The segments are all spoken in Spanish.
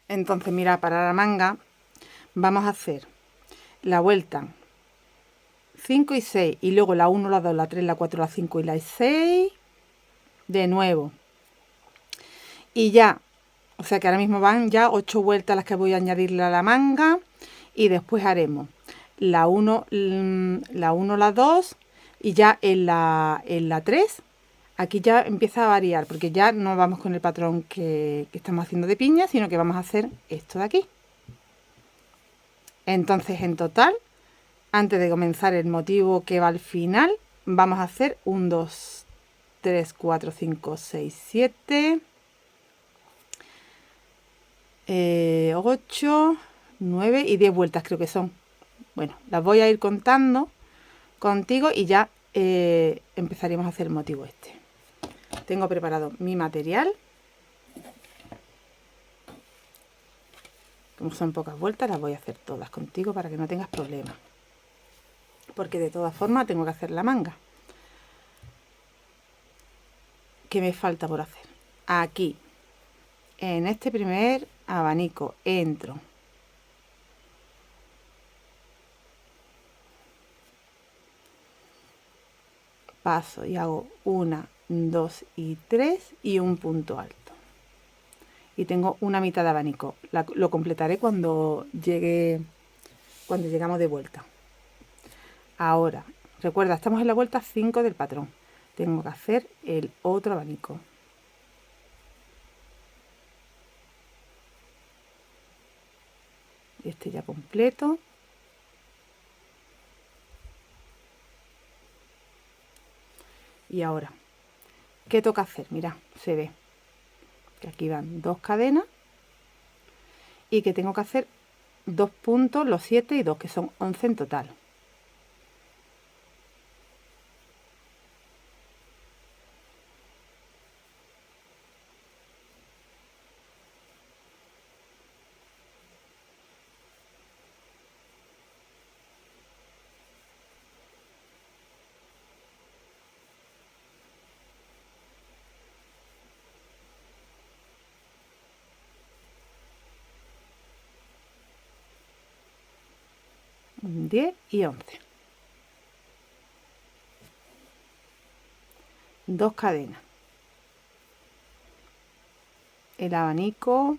Entonces, mira, para la manga vamos a hacer la vuelta 5 y 6 y luego la 1, la 2, la 3, la 4, la 5 y la 6 de nuevo. Y ya, o sea que ahora mismo van ya 8 vueltas las que voy a añadirle a la manga y después haremos la 1, la 2 y ya en la 3 aquí ya empieza a variar porque ya no vamos con el patrón que estamos haciendo de piña, sino que vamos a hacer esto de aquí. Entonces, en total, antes de comenzar el motivo que va al final, vamos a hacer 1, 2, 3, 4, 5, 6, 7, 8, 9 y 10 vueltas creo que son. Bueno, las voy a ir contando contigo y ya empezaremos a hacer el motivo este. Tengo preparado mi material. Como son pocas vueltas, las voy a hacer todas contigo para que no tengas problemas. Porque de todas formas tengo que hacer la manga. ¿Qué me falta por hacer? Aquí, en este primer abanico, entro. Paso y hago 1, 2 y 3 y un punto alto. Y tengo una mitad de abanico. Lo completaré cuando llegamos de vuelta. Ahora, recuerda, estamos en la vuelta 5 del patrón. Tengo que hacer el otro abanico. Este ya completo. Y ahora, ¿qué toca hacer? Mira, se ve que aquí van 2 cadenas y que tengo que hacer 2 puntos, los 7 y 2, que son 11 en total. Un 10 y 11. 2 cadenas. El abanico.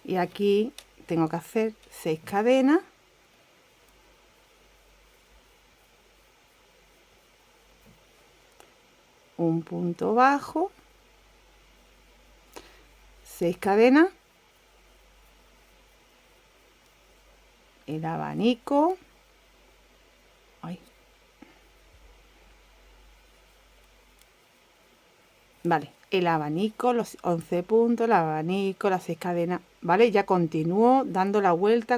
Y aquí tengo que hacer 6 cadenas. Un punto bajo. 6 cadenas. El abanico. Ay. Vale, el abanico, los 11 puntos, el abanico, las 6 cadenas, ¿vale? Ya continúo dando la vuelta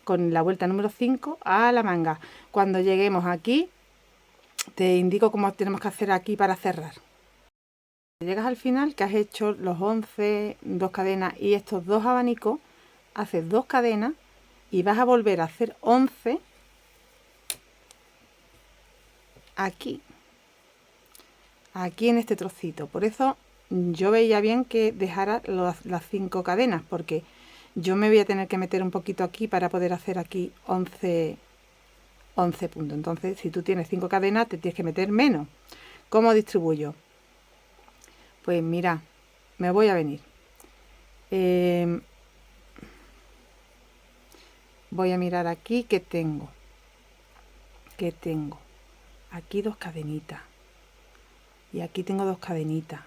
con la vuelta número 5 a la manga. Cuando lleguemos aquí, te indico cómo tenemos que hacer aquí para cerrar. Llegas al final, que has hecho los 11, 2 cadenas y estos 2 abanicos, haces 2 cadenas y vas a volver a hacer 11 aquí. Aquí en este trocito. Por eso yo veía bien que dejara las 5 cadenas, porque yo me voy a tener que meter un poquito aquí para poder hacer aquí 11 puntos. Entonces, si tú tienes 5 cadenas, te tienes que meter menos. ¿Cómo distribuyo? Pues mira, me voy a venir. Voy a mirar aquí que tengo. Aquí 2 cadenitas. Y aquí tengo 2 cadenitas.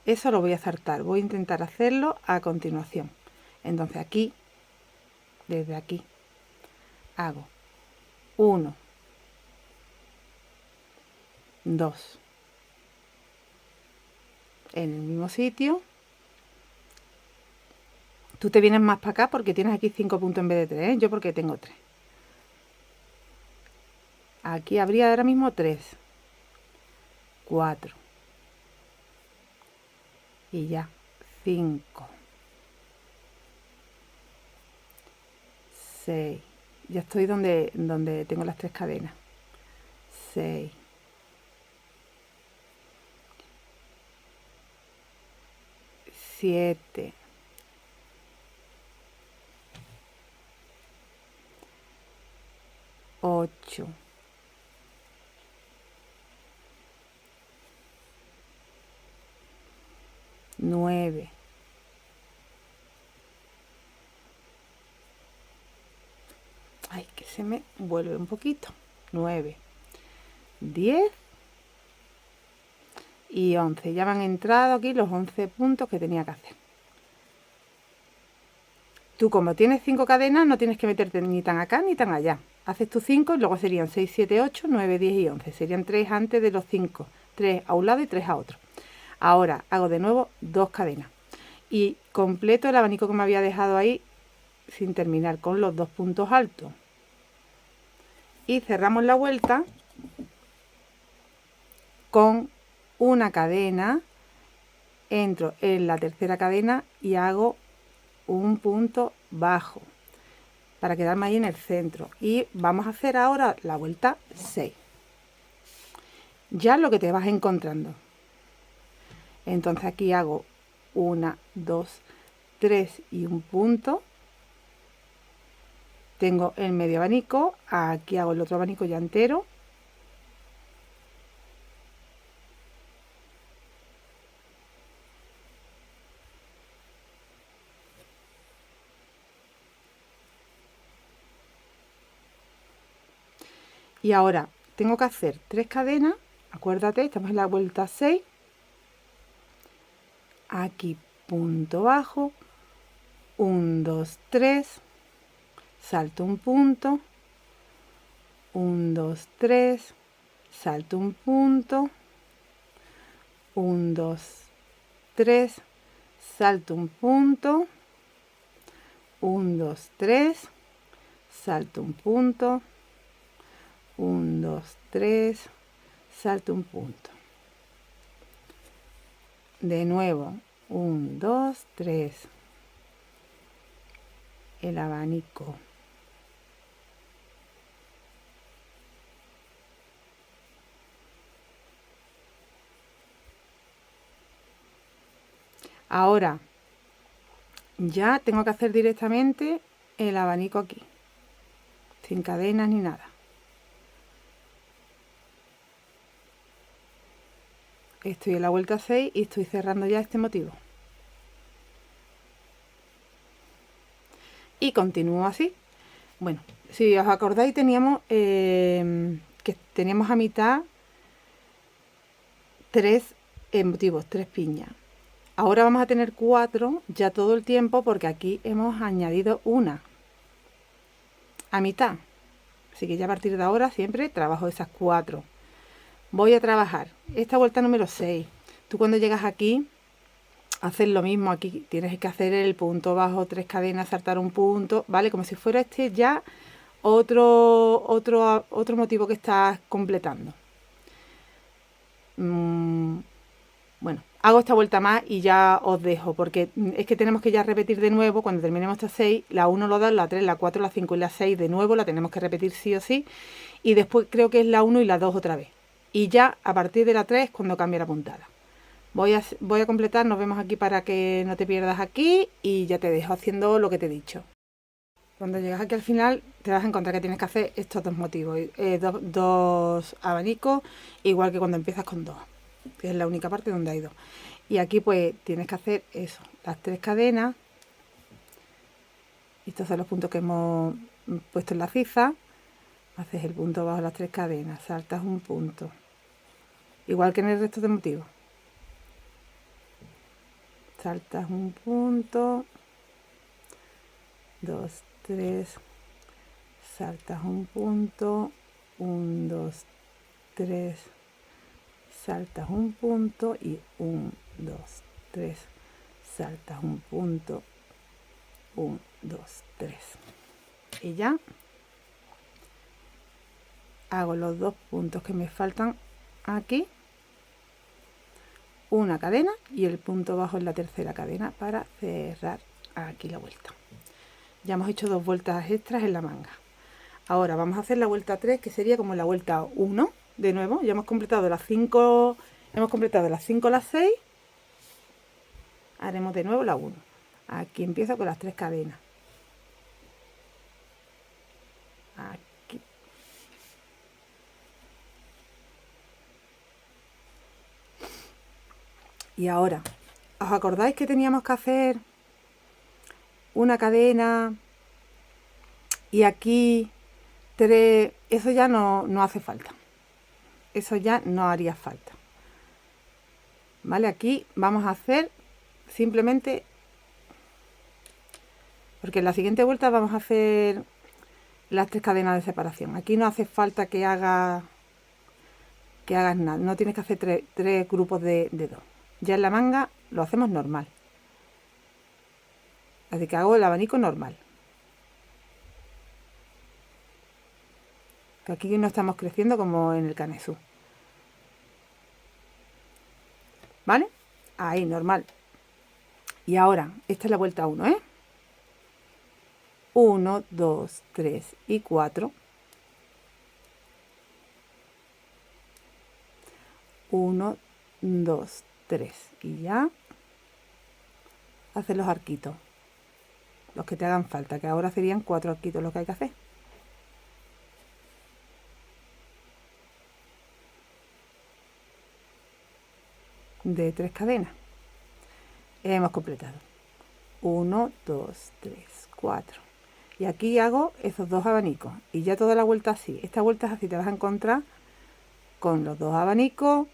Eso lo voy a saltar. Voy a intentar hacerlo a continuación. Entonces aquí, desde aquí, hago 1, 2, en el mismo sitio. Tú te vienes más para acá porque tienes aquí 5 puntos en vez de 3, ¿eh? Yo porque tengo 3. Aquí habría ahora mismo 3, 4 y ya 5, 6, Ya estoy donde tengo las 3 cadenas. 6, 7, 8, 9, 'ay, que se me vuelve un poquito', 9, 10 y 11. Ya me han entrado aquí los 11 puntos que tenía que hacer. Tú, como tienes 5 cadenas, no tienes que meterte ni tan acá ni tan allá. Haces tus 5 y luego serían 6, 7, 8, 9, 10 y 11. Serían 3 antes de los 5. 3 a un lado y 3 a otro. Ahora hago de nuevo 2 cadenas. Y completo el abanico que me había dejado ahí sin terminar con los 2 puntos altos. Y cerramos la vuelta con una cadena. Entro en la tercera cadena y hago un punto bajo para quedarme ahí en el centro. Y vamos a hacer ahora la vuelta 6. Ya lo que te vas encontrando. Entonces aquí hago 1, 2, 3 y un punto. Tengo el medio abanico, aquí hago el otro abanico ya entero. Y ahora tengo que hacer 3 cadenas, acuérdate, estamos en la vuelta 6. Aquí punto bajo, 1, 2, 3, salto un punto, 1, 2, 3, salto un punto, 1, 2, 3, salto un punto, 1, 2, 3, salto un punto, 1, 2, 3, salto un punto. De nuevo, 1, 2, 3. El abanico. Ahora ya tengo que hacer directamente el abanico aquí, sin cadenas ni nada. Estoy en la vuelta 6 y estoy cerrando ya este motivo. Y continúo así. Bueno, si os acordáis teníamos que teníamos a mitad 3 motivos, 3 piñas. Ahora vamos a tener 4 ya todo el tiempo porque aquí hemos añadido una a mitad. Así que ya a partir de ahora siempre trabajo esas 4. Voy a trabajar esta vuelta número 6. Tú cuando llegas aquí haces lo mismo. Aquí tienes que hacer el punto bajo, 3 cadenas, saltar un punto, ¿vale? Como si fuera este ya otro motivo que estás completando. Bueno, hago esta vuelta más y ya os dejo, porque es que tenemos que ya repetir de nuevo, cuando terminemos estas 6, la 1, la 2, la 3, la 4, la 5 y la 6 de nuevo, la tenemos que repetir sí o sí, y después creo que es la 1 y la 2 otra vez. Y ya a partir de la 3 cuando cambie la puntada. Voy a completar, nos vemos aquí para que no te pierdas aquí y ya te dejo haciendo lo que te he dicho. Cuando llegas aquí al final te vas a encontrar que tienes que hacer estos 2 motivos, dos abanicos, igual que cuando empiezas con 2, que es la única parte donde hay 2. Y aquí pues tienes que hacer eso, las 3 cadenas. Estos son los puntos que hemos puesto en la ciza. Haces el punto bajo las 3 cadenas, saltas un punto, igual que en el resto de motivos. Saltas un punto, 2, 3, saltas un punto, 1, 2, 3, saltas un punto y 1, 2, 3, saltas un punto, 1, 2, 3. Y ya hago los 2 puntos que me faltan aquí, una cadena y el punto bajo en la tercera cadena para cerrar aquí la vuelta. Ya hemos hecho 2 vueltas extras en la manga. Ahora vamos a hacer la vuelta 3, que sería como la vuelta 1. De nuevo, ya hemos completado las 5, hemos completado las 5, las 6. Haremos de nuevo la 1. Aquí empiezo con las 3 cadenas. Aquí. Y ahora, ¿os acordáis que teníamos que hacer una cadena y aquí 3? Eso ya no hace falta. Eso ya no haría falta. ¿Vale? Aquí vamos a hacer simplemente, porque en la siguiente vuelta vamos a hacer las 3 cadenas de separación. Aquí no hace falta que hagas nada. No tienes que hacer 3 grupos de 2. Ya en la manga lo hacemos normal. Así que hago el abanico normal. Que aquí no estamos creciendo como en el canesú. ¿Vale? Ahí, normal. Y ahora, esta es la vuelta 1, ¿eh? 1, 2, 3 y 4. 1, 2, 3. Y ya hacer los arquitos. Los que te hagan falta, que ahora serían 4 arquitos lo que hay que hacer. De 3 cadenas. Hemos completado. 1, 2, 3, 4. Y aquí hago esos 2 abanicos. Y ya toda la vuelta así. Esta vuelta es así. Te vas a encontrar con los 2 abanicos,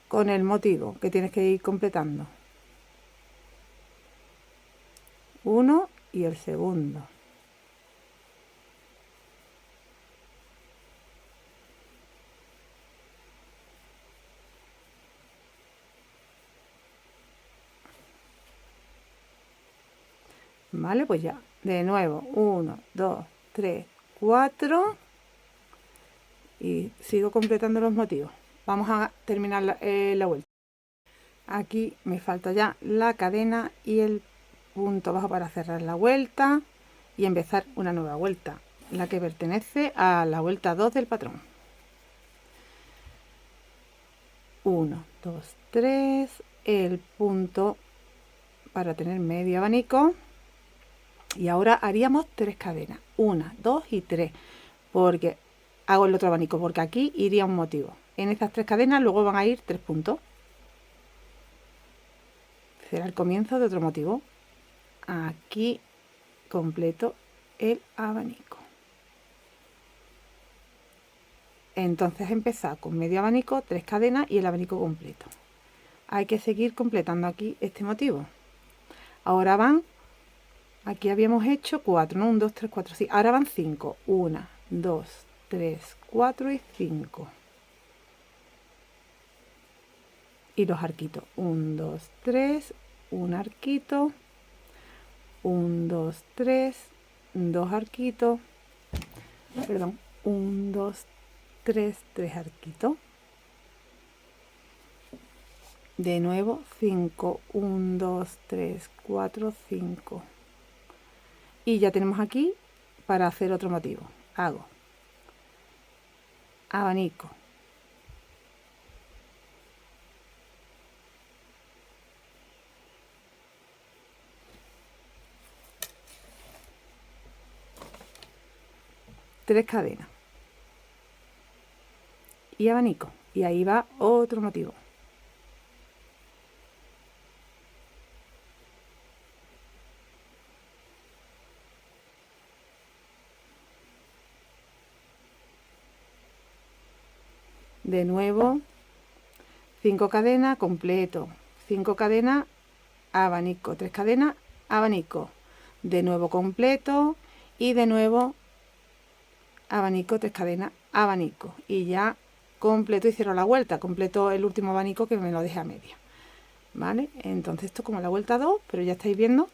con el motivo que tienes que ir completando. Uno y el segundo. Vale, pues ya, de nuevo, 1, 2, 3, 4 y sigo completando los motivos. Vamos a terminar la vuelta. Aquí me falta ya la cadena y el punto bajo para cerrar la vuelta y empezar una nueva vuelta, la que pertenece a la vuelta 2 del patrón. 1, 2, 3, el punto para tener medio abanico. Y ahora haríamos 3 cadenas, 1, 2 y 3, porque hago el otro abanico, porque aquí iría un motivo. En estas 3 cadenas luego van a ir 3 puntos. Será el comienzo de otro motivo. Aquí completo el abanico. Entonces empezar con medio abanico, 3 cadenas y el abanico completo. Hay que seguir completando aquí este motivo. Ahora van, aquí habíamos hecho 4, ¿no? 1, 2, 3, 4, sí. Ahora van 5. 1, 2, 3, 4 y 5. Y los arquitos. 1, 2, 3, un arquito. 1, 2, 3, 2 arquitos. Perdón. 1, 2, 3, 3 arquitos. De nuevo 5, 1, 2, 3, 4, 5. Y ya tenemos aquí para hacer otro motivo. Hago abanico, tres cadenas y abanico, y ahí va otro motivo. De nuevo 5 cadenas completo, 5 cadenas, abanico, 3 cadenas, abanico, de nuevo completo y de nuevo abanico, 3 cadenas, abanico, y ya completo y cierro la vuelta, completo el último abanico que me lo deje a media. ¿Vale? Entonces esto es como la vuelta 2, pero ya estáis viendo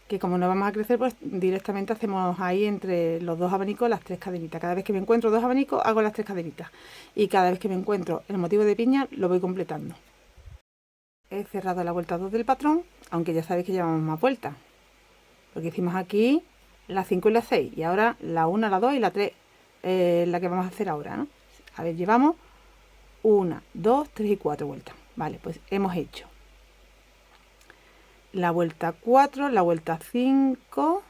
que como no vamos a crecer, pues directamente hacemos ahí entre los 2 abanicos las 3 cadenitas. Cada vez que me encuentro 2 abanicos hago las 3 cadenitas, y cada vez que me encuentro el motivo de piña lo voy completando. He cerrado la vuelta 2 del patrón, aunque ya sabéis que llevamos más vueltas, porque hicimos aquí la 5 y la 6. Y ahora la 1, la 2 y la 3, la que vamos a hacer ahora, ¿no? A ver, llevamos 1, 2, 3 y 4 vueltas. Vale, pues hemos hecho la vuelta 4, la vuelta 5.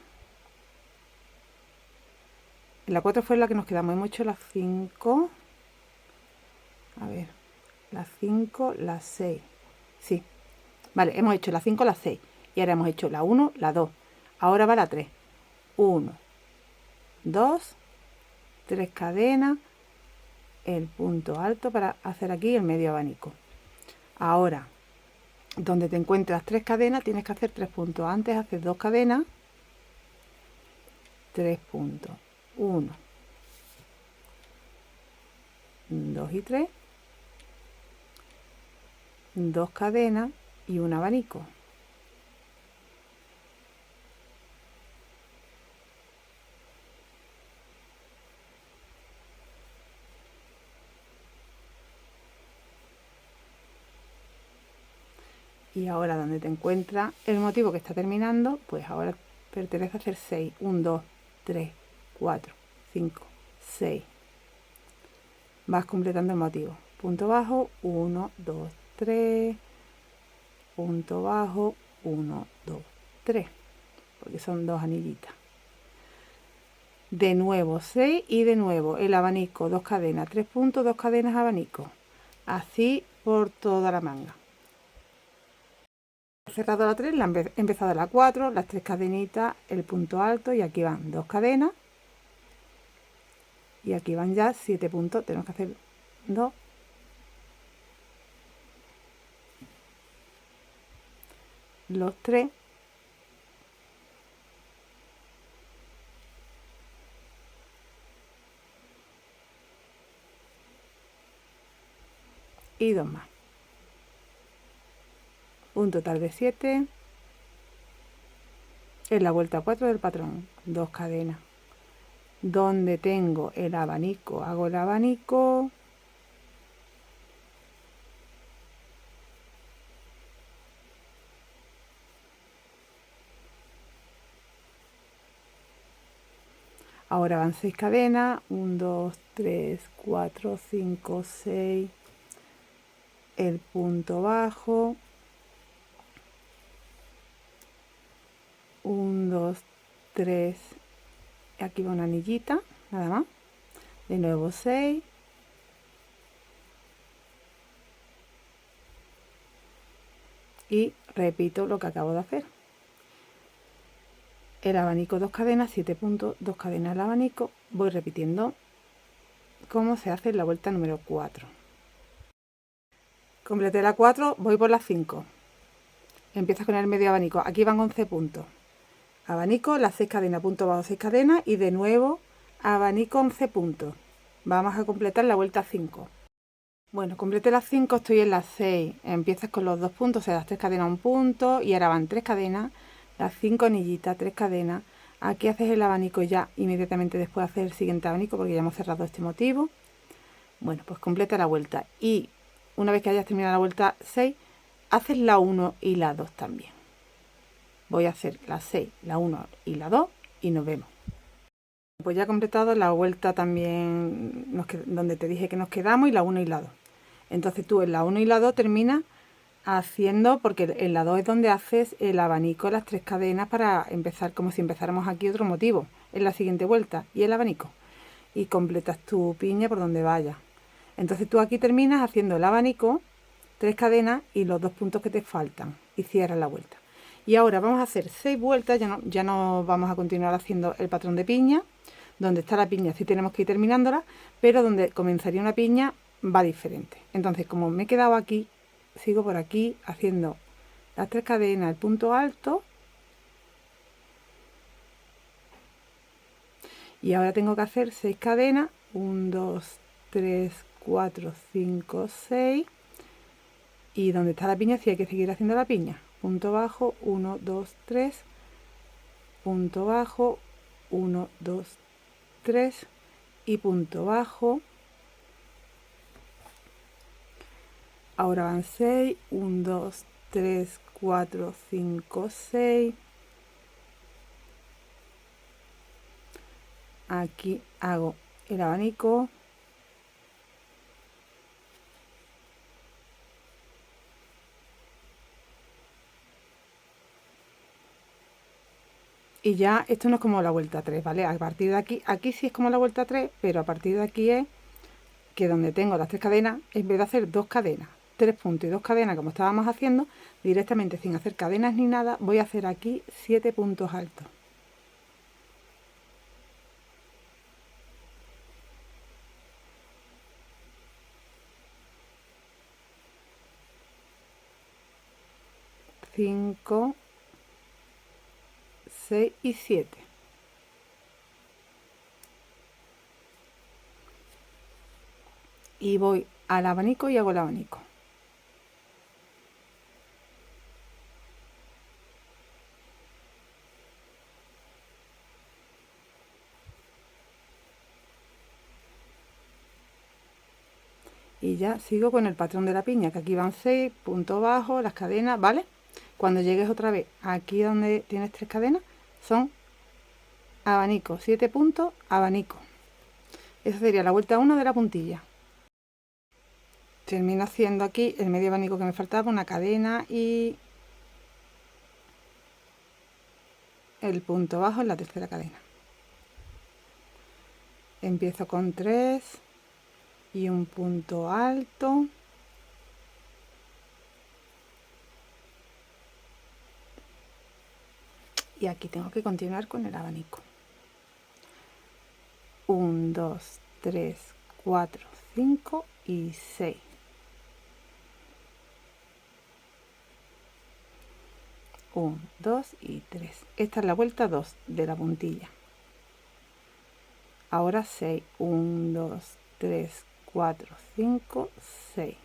La 4 fue la que nos quedamos. Hemos hecho la 5. A ver, la 5, la 6. Sí. Vale, hemos hecho la 5, la 6. Y ahora hemos hecho la 1, la 2. Ahora va la 3. 1, 2, 3 cadenas, el punto alto para hacer aquí el medio abanico. Ahora, donde te encuentras 3 cadenas, tienes que hacer 3 puntos. Antes haces 2 cadenas, 3 puntos. 1, 2 y 3. 2 cadenas y un abanico. Y ahora donde te encuentras el motivo que está terminando, pues ahora pertenece a hacer 6. 1, 2, 3, 4, 5, 6. Vas completando el motivo. Punto bajo, 1, 2, 3. Punto bajo, 1, 2, 3. Porque son 2 anillitas. De nuevo 6 y de nuevo el abanico, 2 cadenas, 3 puntos, 2 cadenas, abanico. Así por toda la manga. He cerrado la 3, he empezado la 4, las 3 cadenitas, el punto alto y aquí van 2 cadenas. Y aquí van ya 7 puntos, tenemos que hacer 2. Los 3. Y 2 más. Un total de 7. En la vuelta 4 del patrón, 2 cadenas. Donde tengo el abanico, hago el abanico. Ahora van 6 cadenas, 1, 2, 3, 4, 5, 6, el punto bajo, 1, 2, 3, aquí va una anillita, nada más, de nuevo 6, y repito lo que acabo de hacer. El abanico 2 cadenas, 7 puntos, 2 cadenas al abanico, voy repitiendo cómo se hace en la vuelta número 4. Completé la 4, voy por la 5. Empiezas con el medio abanico, aquí van 11 puntos. Abanico, las 6 cadenas, punto bajo 6 cadenas y de nuevo abanico 11 puntos. Vamos a completar la vuelta 5. Bueno, completé las 5, estoy en las 6. Empiezas con los 2 puntos, o sea, las 3 cadenas, un punto y ahora van 3 cadenas, las 5 anillitas, 3 cadenas. Aquí haces el abanico ya inmediatamente después de hacer el siguiente abanico porque ya hemos cerrado este motivo. Bueno, pues completa la vuelta y una vez que hayas terminado la vuelta 6, haces la 1 y la 2 también. Voy a hacer la 6, la 1 y la 2 y nos vemos. Pues ya he completado la vuelta también donde te dije que nos quedamos y la 1 y la 2. Entonces tú en la 1 y la 2 terminas haciendo, porque en la 2 es donde haces el abanico, las 3 cadenas para empezar como si empezáramos aquí otro motivo en la siguiente vuelta y el abanico. Y completas tu piña por donde vaya. Entonces tú aquí terminas haciendo el abanico, 3 cadenas y los 2 puntos que te faltan y cierras la vuelta. Y ahora vamos a hacer 6 vueltas, ya no vamos a continuar haciendo el patrón de piña. Donde está la piña sí tenemos que ir terminándola, pero donde comenzaría una piña va diferente. Entonces, como me he quedado aquí, sigo por aquí haciendo las 3 cadenas, el punto alto. Y ahora tengo que hacer 6 cadenas, 1, 2, 3, 4, 5, 6. Y donde está la piña sí hay que seguir haciendo la piña. Punto bajo, 1, 2, 3. Punto bajo, 1, 2, 3. Y punto bajo. Ahora van 6, 1, 2, 3, 4, 5, 6. Aquí hago el abanico. Y ya esto no es como la vuelta 3, ¿vale? A partir de aquí sí es como la vuelta 3, pero a partir de aquí es que donde tengo las 3 cadenas, en vez de hacer 2 cadenas, 3 puntos y 2 cadenas como estábamos haciendo, directamente sin hacer cadenas ni nada, voy a hacer aquí 7 puntos altos. Cinco, 6 y 7. Y voy al abanico y hago el abanico. Y ya sigo con el patrón de la piña, que aquí van 6, punto bajo, las cadenas, ¿vale? Cuando llegues otra vez aquí donde tienes 3 cadenas, son abanico, 7 puntos, abanico. Esa sería la vuelta 1 de la puntilla. Termino haciendo aquí el medio abanico que me faltaba, una cadena y el punto bajo en la tercera cadena. Empiezo con 3 y un punto alto. Y aquí tengo que continuar con el abanico. 1, 2, 3, 4, 5 y 6. 1, 2 y 3. Esta es la vuelta 2 de la puntilla. Ahora 6. 1, 2, 3, 4, 5, 6.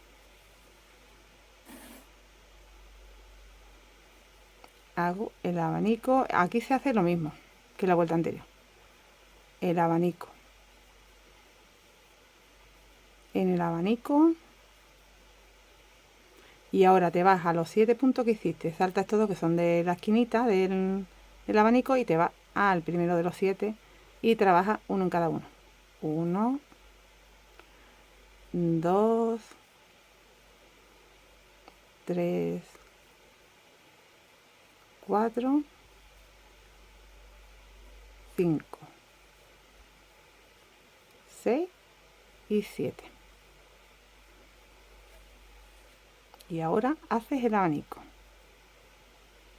Hago el abanico. Aquí se hace lo mismo que la vuelta anterior. El abanico. En el abanico. Y ahora te vas a los 7 puntos que hiciste. Saltas todos que son de la esquinita del abanico y te vas al primero de los 7 y trabajas uno en cada uno. 1, 2, 3, 4, 5, 6 y 7. Y ahora haces el abanico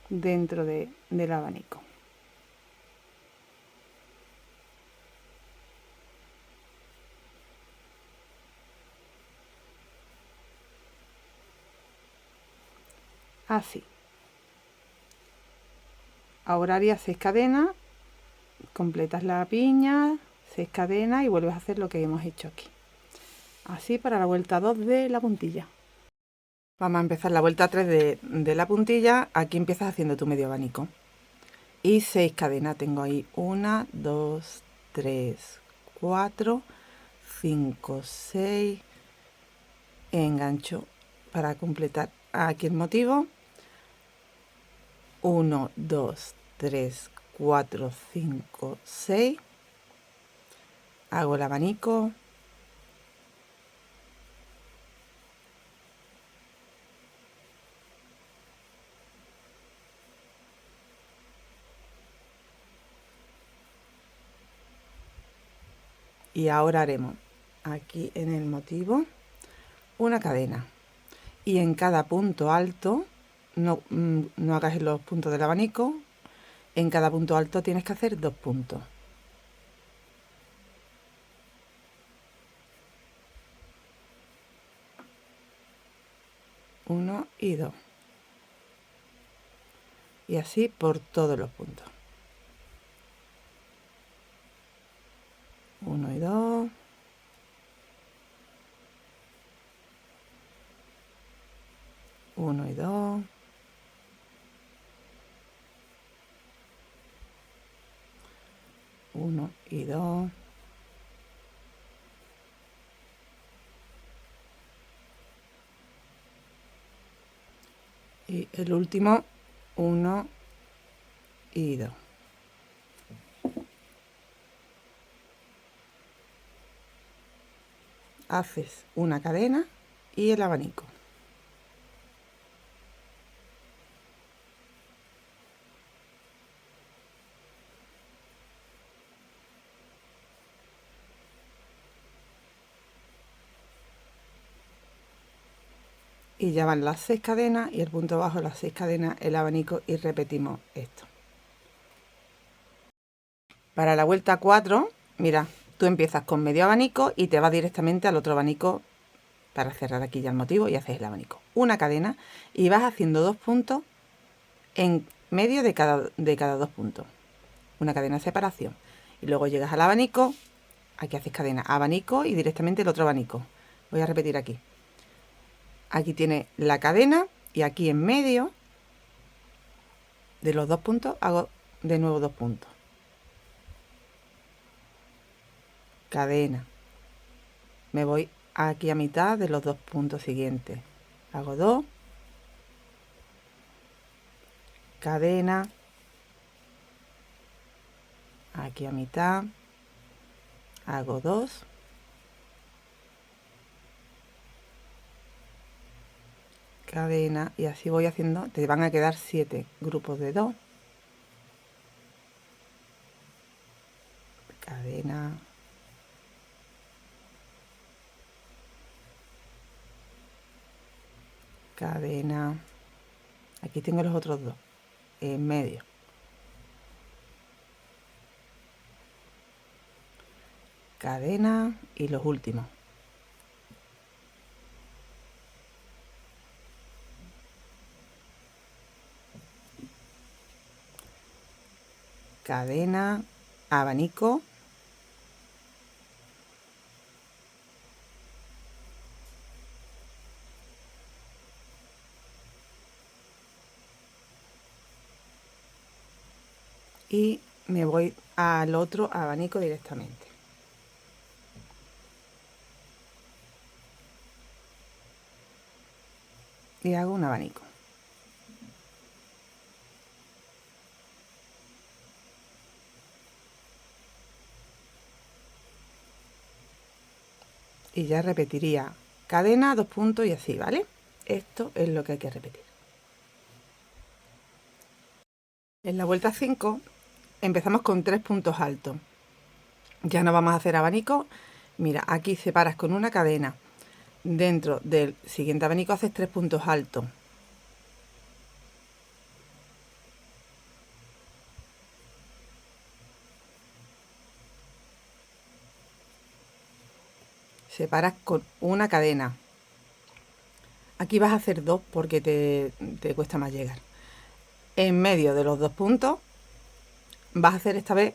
dentro del abanico. Así. Ahora harías 6 cadenas, completas la piña, 6 cadenas y vuelves a hacer lo que hemos hecho aquí. Así para la vuelta 2 de la puntilla. Vamos a empezar la vuelta 3 de la puntilla. Aquí empiezas haciendo tu medio abanico. Y 6 cadenas. Tengo ahí 1, 2, 3, 4, 5, 6. Engancho para completar aquí el motivo. 1, 2, 3, 4, 5, 6. Hago el abanico. Y ahora haremos aquí en el motivo una cadena. Y en cada punto alto, no hagas en los puntos del abanico, en cada punto alto tienes que hacer 2 puntos. 1 y 2. Y así por todos los puntos. 1 y 2. 1 y 2. 1 y 2. Y el último 1 y 2. haces una cadena y el abanico. Y ya van las 6 cadenas y el punto bajo, las 6 cadenas, el abanico, y repetimos esto. Para la vuelta 4, mira, tú empiezas con medio abanico y te vas directamente al otro abanico para cerrar aquí ya el motivo y haces el abanico. Una cadena y vas haciendo 2 puntos en medio de cada 2 puntos. Una cadena de separación. Y luego llegas al abanico, aquí haces cadena, abanico y directamente el otro abanico. Voy a repetir aquí. Aquí tiene la cadena y aquí en medio de los 2 puntos hago de nuevo 2 puntos. Cadena. Me voy aquí a mitad de los 2 puntos siguientes. Hago 2. Cadena. Aquí a mitad. Hago 2. Cadena, y así voy haciendo. Te van a quedar 7 grupos de 2. Cadena. Cadena. Aquí tengo los otros 2 en medio. Cadena y los últimos. Cadena, abanico, y me voy al otro abanico directamente. Y hago un abanico. Y ya repetiría cadena, 2 puntos y así, ¿vale? Esto es lo que hay que repetir. En la vuelta 5 empezamos con 3 puntos altos. Ya no vamos a hacer abanico. Mira, aquí separas con una cadena. Dentro del siguiente abanico haces 3 puntos altos. Separas con una cadena. Aquí vas a hacer 2 porque te cuesta más llegar. En medio de los 2 puntos vas a hacer esta vez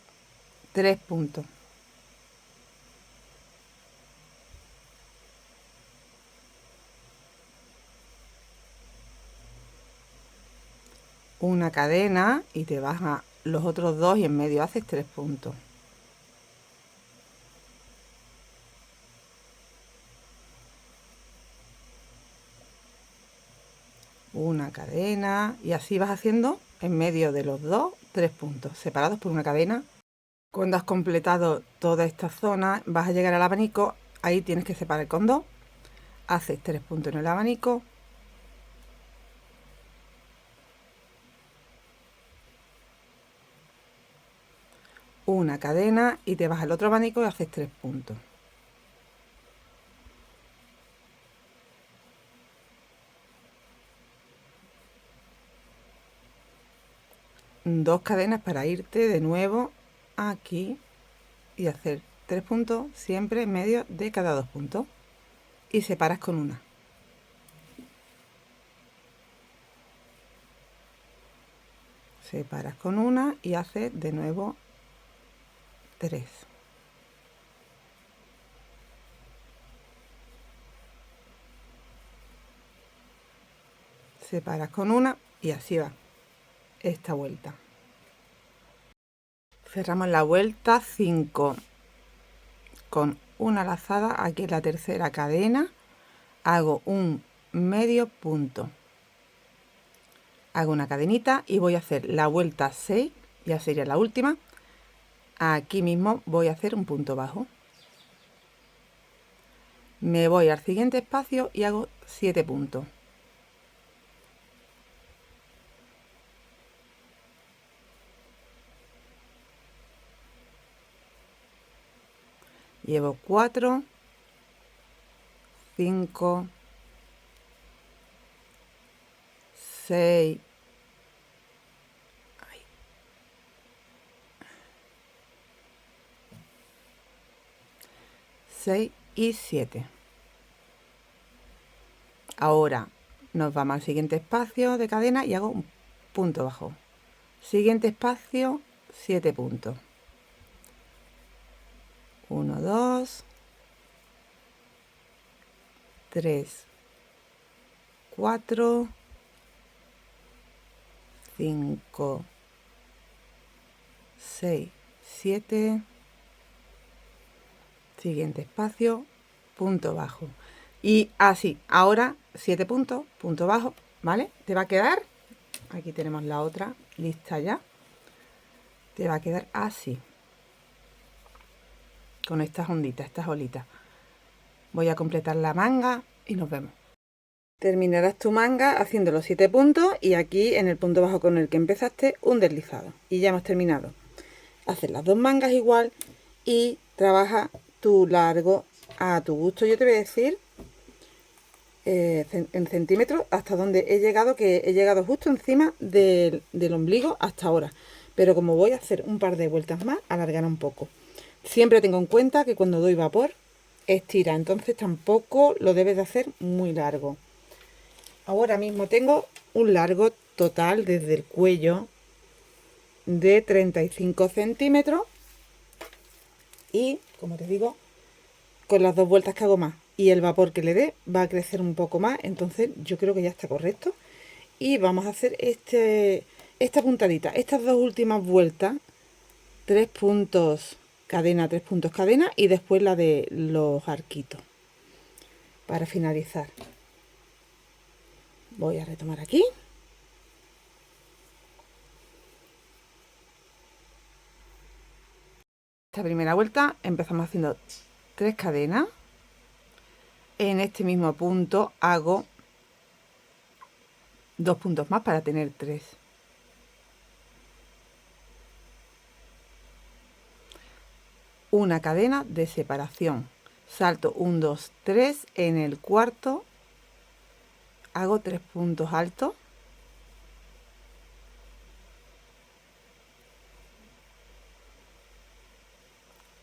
3 puntos. Una cadena y te vas a los otros 2 y en medio haces 3 puntos. Una cadena y así vas haciendo en medio de los 2 3 puntos separados por una cadena. Cuando has completado toda esta zona vas a llegar al abanico, ahí tienes que separar con 2, haces 3 puntos en el abanico, una cadena y te vas al otro abanico y haces 3 puntos. Dos cadenas para irte de nuevo aquí y hacer 3 puntos siempre en medio de cada 2 puntos y separas con una. Separas con una y haces de nuevo 3. Separas con una y así va esta vuelta. Cerramos la vuelta 5 con una lazada aquí en la tercera cadena, hago un medio punto, hago una cadenita y voy a hacer la vuelta 6, ya sería la última. Aquí mismo voy a hacer un punto bajo, Me voy al siguiente espacio y hago 7 puntos. Llevo 4, 5, 6, 6 y 7. Ahora nos vamos al siguiente espacio de cadena y hago un punto bajo. Siguiente espacio, 7 puntos. 1, 2, 3, 4, 5, 6, 7. Siguiente espacio, punto bajo. Y así, ahora 7 puntos, punto bajo, ¿vale? Te va a quedar, aquí tenemos la otra lista ya. Te va a quedar así, con estas onditas, estas olitas. Voy a completar la manga y nos vemos. Terminarás tu manga haciendo los 7 puntos y aquí en el punto bajo con el que empezaste un deslizado. Y ya hemos terminado. Haces las dos mangas igual y trabaja tu largo a tu gusto. Yo te voy a decir en centímetros hasta donde he llegado, que he llegado justo encima del ombligo hasta ahora. Pero como voy a hacer un par de vueltas más, alargará un poco. Siempre tengo en cuenta que cuando doy vapor estira, entonces tampoco lo debes de hacer muy largo. Ahora mismo tengo un largo total desde el cuello de 35 centímetros y, como te digo, con las dos vueltas que hago más y el vapor que le dé va a crecer un poco más, entonces yo creo que ya está correcto. Y vamos a hacer esta puntadita, estas dos últimas vueltas, 3 puntos cadena, 3 puntos cadena y después la de los arquitos para finalizar. Voy a retomar aquí. Esta primera vuelta empezamos haciendo 3 cadenas. En este mismo punto hago 2 puntos más para tener 3. Una cadena de separación. Salto 1, 2, 3. En el cuarto hago 3 puntos altos.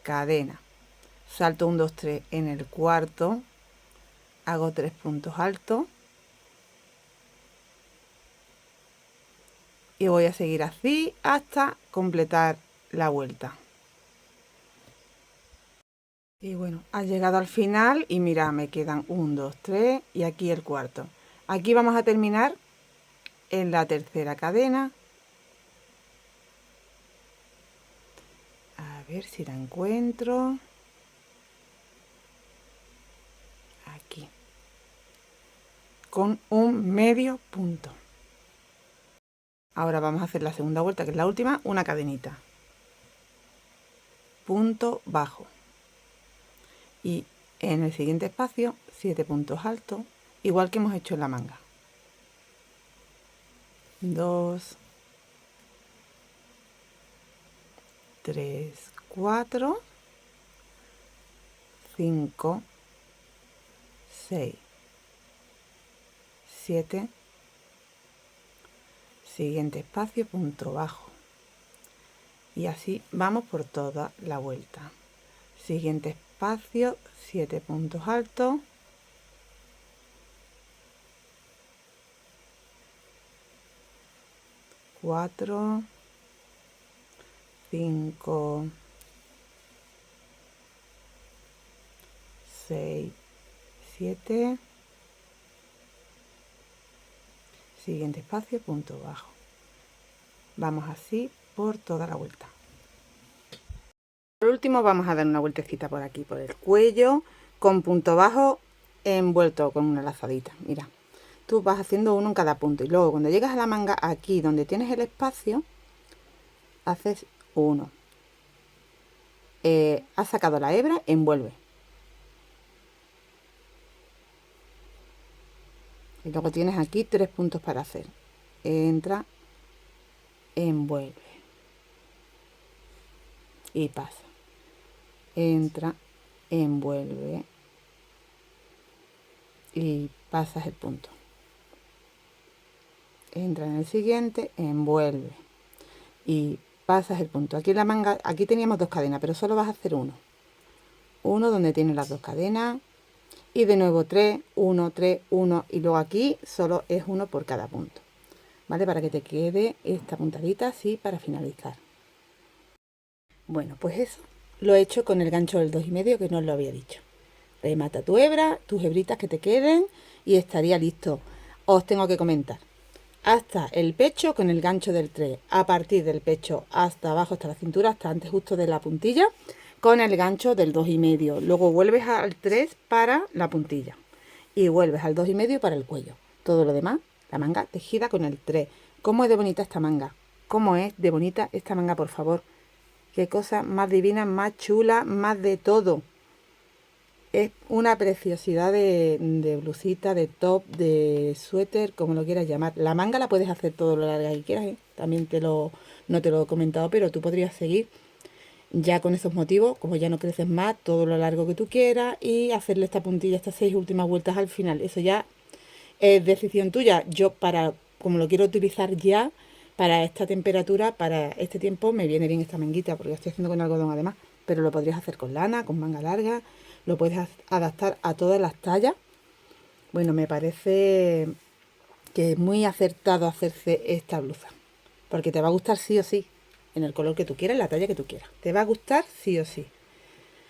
Cadena. Salto 1, 2, 3. En el cuarto hago 3 puntos altos. Y voy a seguir así hasta completar la vuelta. Y bueno, ha llegado al final y mira, me quedan 1, 2, 3 y aquí el cuarto. Aquí vamos a terminar en la tercera cadena. A ver si la encuentro. Aquí. Con un medio punto. Ahora vamos a hacer la segunda vuelta, que es la última, una cadenita. Punto bajo. Y en el siguiente espacio, 7 puntos altos, igual que hemos hecho en la manga. 2, 3, 4, 5, 6, 7, siguiente espacio, punto bajo. Y así vamos por toda la vuelta. Siguiente espacio, 7 puntos altos. 4, 5, 6, 7. Siguiente espacio, punto bajo. Vamos así por toda la vuelta. Por último vamos a dar una vueltecita por aquí, por el cuello, con punto bajo envuelto con una lazadita. Mira, tú vas haciendo uno en cada punto y luego cuando llegas a la manga, aquí donde tienes el espacio, haces uno. Has sacado la hebra, envuelve. Y luego tienes aquí 3 puntos para hacer. Entra, envuelve y pasa. Entra, envuelve y pasas el punto. Entra en el siguiente, envuelve y pasas el punto. Aquí en la manga, aquí teníamos 2 cadenas, pero solo vas a hacer uno donde tiene las 2 cadenas, y de nuevo 3, 1, 3, 1, y luego aquí solo es uno por cada punto, ¿vale? Para que te quede esta puntadita así para finalizar. Bueno, pues eso lo he hecho con el gancho del 2,5, que no os lo había dicho. Remata tu hebra, tus hebritas que te queden, y estaría listo. Os tengo que comentar: hasta el pecho con el gancho del 3, a partir del pecho hasta abajo, hasta la cintura, hasta antes justo de la puntilla, con el gancho del 2,5. Luego vuelves al 3 para la puntilla y vuelves al 2,5 para el cuello. Todo lo demás, la manga tejida con el 3. ¿Cómo es de bonita esta manga? ¿Cómo es de bonita esta manga, por favor? Qué cosa más divina, más chula, más de todo. Es una preciosidad de blusita, de top, de suéter, como lo quieras llamar. La manga la puedes hacer todo lo larga que quieras, ¿eh? También no te lo he comentado, pero tú podrías seguir ya con esos motivos, como ya no creces más, todo lo largo que tú quieras, y hacerle esta puntilla, estas 6 últimas vueltas al final. Eso ya es decisión tuya. Yo, como lo quiero utilizar ya, para esta temperatura, para este tiempo, me viene bien esta manguita, porque lo estoy haciendo con algodón además. Pero lo podrías hacer con lana, con manga larga, lo puedes adaptar a todas las tallas. Bueno, me parece que es muy acertado hacerse esta blusa, porque te va a gustar sí o sí, en el color que tú quieras, en la talla que tú quieras. Te va a gustar sí o sí.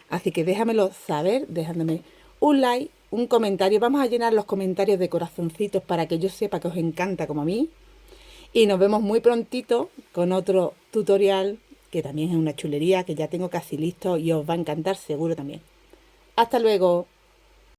Así que déjamelo saber, dejándome un like, un comentario. Vamos a llenar los comentarios de corazoncitos para que yo sepa que os encanta como a mí. Y nos vemos muy prontito con otro tutorial que también es una chulería, que ya tengo casi listo y os va a encantar seguro también. Hasta luego.